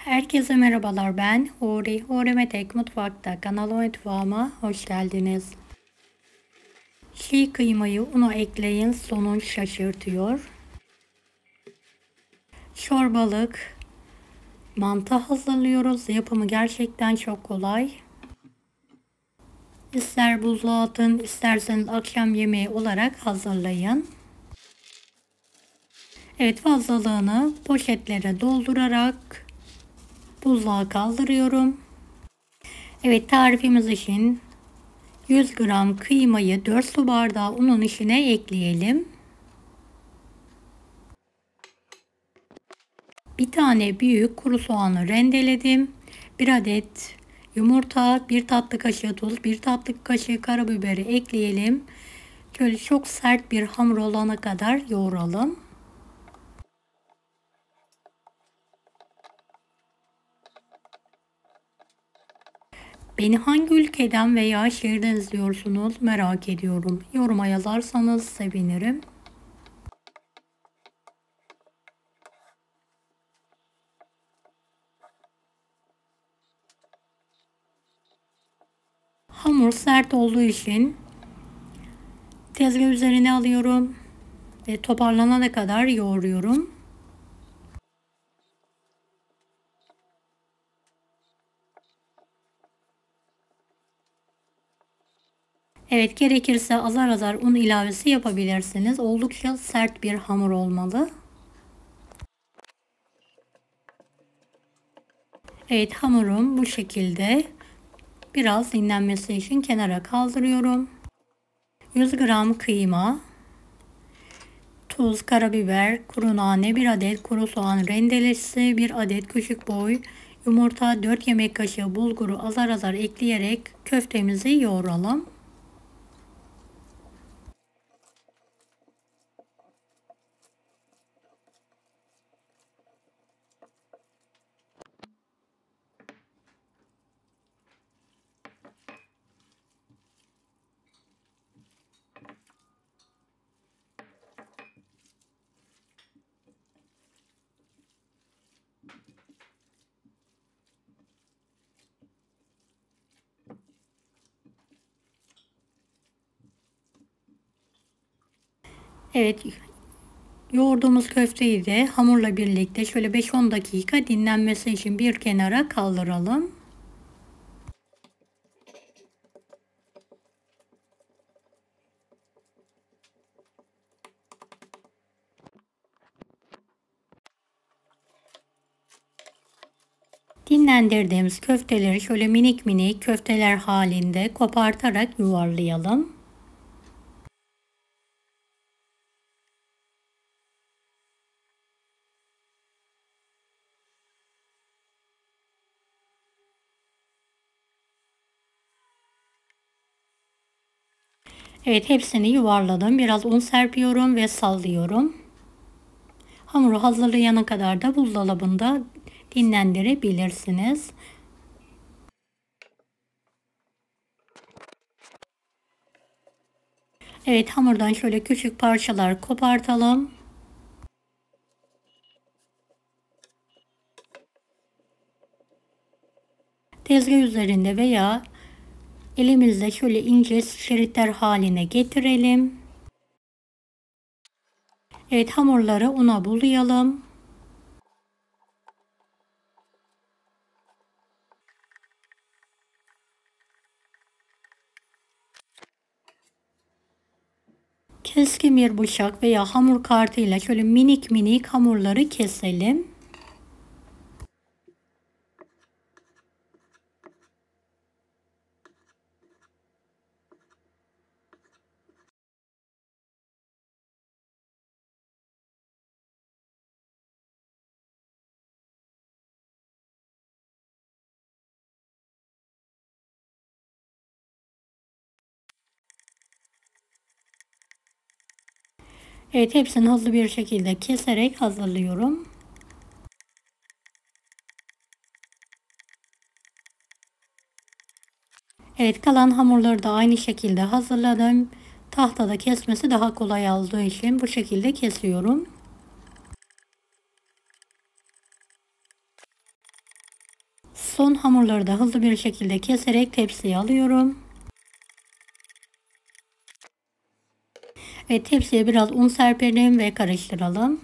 Herkese merhabalar, ben Huri. Huri Tek Mutfak'ta kanalıma mutfağıma hoş geldiniz. Çiğ kıymayı una ekleyin, sonuç şaşırtıyor. Çorbalık mantı hazırlıyoruz. Yapımı gerçekten çok kolay. İster buzluğa atın, isterseniz akşam yemeği olarak hazırlayın. Evet, fazlalığını poşetlere doldurarak buzluğa kaldırıyorum. Evet, tarifimiz için 100 gram kıymayı 4 su bardağı unun içine ekleyelim. Bir tane büyük kuru soğanı rendeledim. 1 adet yumurta, 1 tatlı kaşığı tuz, 1 tatlı kaşığı karabiberi ekleyelim. Şöyle çok sert bir hamur olana kadar yoğuralım. Beni hangi ülkeden veya şehirden izliyorsunuz merak ediyorum. Yoruma yazarsanız sevinirim. Hamur sert olduğu için tezgah üzerine alıyorum ve toparlanana kadar yoğuruyorum. Evet, gerekirse azar azar un ilavesi yapabilirsiniz. Oldukça sert bir hamur olmalı. Evet, hamurum bu şekilde. Biraz dinlenmesi için kenara kaldırıyorum. 100 gram kıyma, tuz, karabiber, kuru nane, 1 adet kuru soğan rendelesi, 1 adet küçük boy yumurta, 4 yemek kaşığı bulguru azar azar ekleyerek köftemizi yoğuralım. Evet, yoğurduğumuz köfteyi de hamurla birlikte şöyle 5-10 dakika dinlenmesi için bir kenara kaldıralım. Dinlendirdiğimiz köfteleri şöyle minik minik köfteler halinde kopartarak yuvarlayalım. Evet, hepsini yuvarladım. Biraz un serpiyorum ve sallıyorum. Hamuru hazırlayana kadar da buzdolabında dinlendirebilirsiniz. Evet, hamurdan şöyle küçük parçalar kopartalım. Tezgah üzerinde veya elimizle şöyle ince şeritler haline getirelim. Evet, hamurları una bulayalım. Keskin bir bıçak veya hamur kartıyla şöyle minik minik hamurları keselim. Evet, hepsini hızlı bir şekilde keserek hazırlıyorum. Evet, kalan hamurları da aynı şekilde hazırladım. Tahtada kesmesi daha kolay olduğu için bu şekilde kesiyorum. Son hamurları da hızlı bir şekilde keserek tepsiye alıyorum. Ve tepsiye biraz un serpelim ve karıştıralım.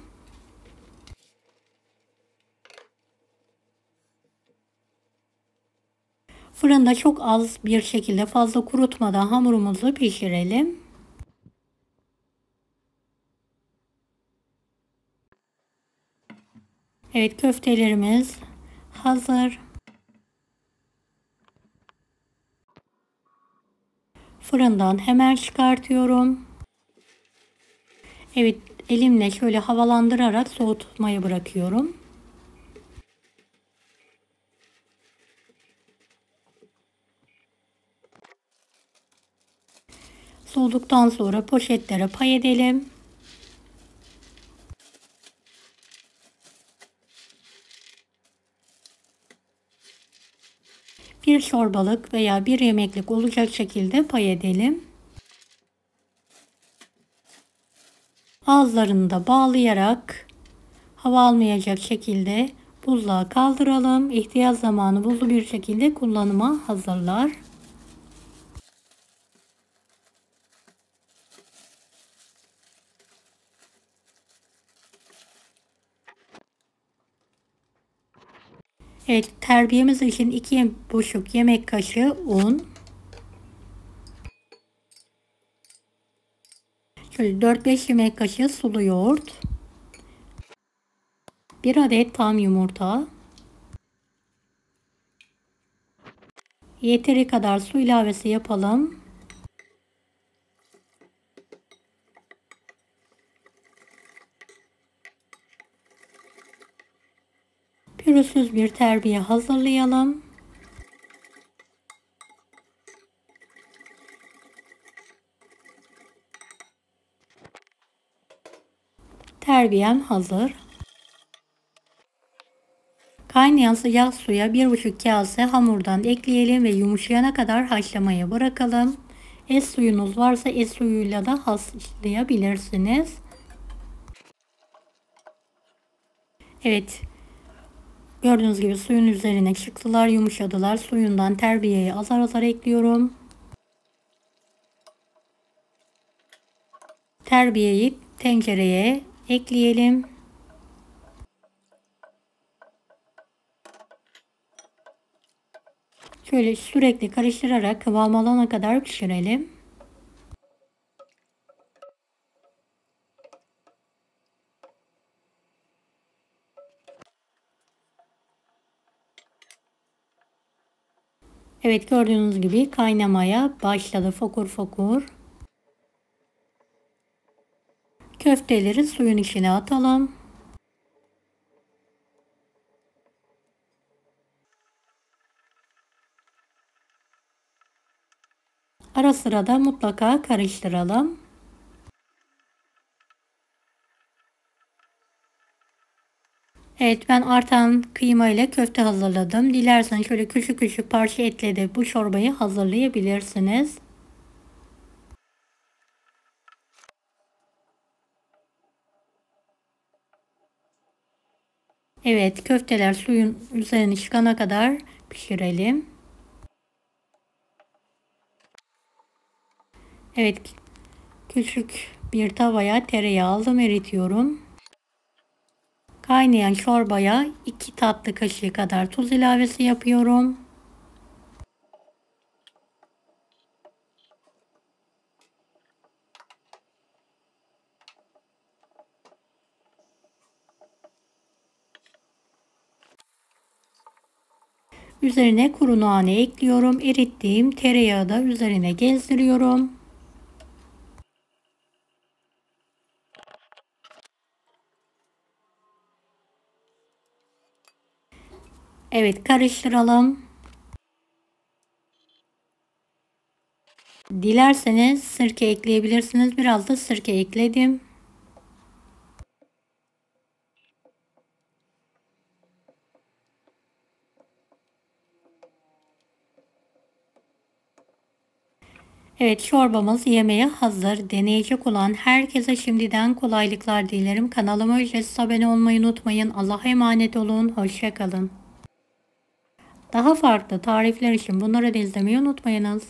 Fırında çok az bir şekilde, fazla kurutmadan hamurumuzu pişirelim. Evet, köftelerimiz hazır. Fırından hemen çıkartıyorum. Evet, elimle şöyle havalandırarak soğutmaya bırakıyorum. Soğuduktan sonra poşetlere pay edelim. Bir çorbalık veya bir yemeklik olacak şekilde pay edelim. Ağızlarını da bağlayarak hava almayacak şekilde buzluğa kaldıralım. İhtiyaç zamanı buzlu bir şekilde kullanıma hazırlar. Evet, terbiyemiz için 2,5 yemek kaşığı un. Şöyle 4-5 yemek kaşığı sulu yoğurt. 1 adet tam yumurta. Yeteri kadar su ilavesi yapalım. Pürüzsüz bir terbiye hazırlayalım. Terbiyem hazır. Kaynayan sıcak suya 1,5 kase hamurdan ekleyelim ve yumuşayana kadar haşlamaya bırakalım. Es suyunuz varsa es suyuyla da haşlayabilirsiniz. Evet, gördüğünüz gibi suyun üzerine çıktılar, yumuşadılar. Suyundan terbiyeyi azar azar ekliyorum. Terbiyeyi tencereye ekleyelim. Şöyle sürekli karıştırarak kıvam alana kadar pişirelim. Evet, gördüğünüz gibi kaynamaya başladı fokur fokur. Köfteleri suyun içine atalım. Ara sıra da mutlaka karıştıralım. Evet, ben artan kıyma ile köfte hazırladım. Dilerseniz şöyle küçük küçük parça etle de bu çorbayı hazırlayabilirsiniz. Evet, köfteler suyun üzerine çıkana kadar pişirelim. Evet, küçük bir tavaya tereyağı aldım, eritiyorum. Kaynayan çorbaya 2 tatlı kaşığı kadar tuz ilavesi yapıyorum. Üzerine kuru nane ekliyorum. Erittiğim tereyağı da üzerine gezdiriyorum. Evet, karıştıralım. Dilerseniz sirke ekleyebilirsiniz. Biraz da sirke ekledim. Evet, çorbamız yemeğe hazır. Deneyecek olan herkese şimdiden kolaylıklar dilerim. Kanalıma ücretsiz abone olmayı unutmayın. Allah'a emanet olun. Hoşça kalın. Daha farklı tarifler için bunları da izlemeyi unutmayınız.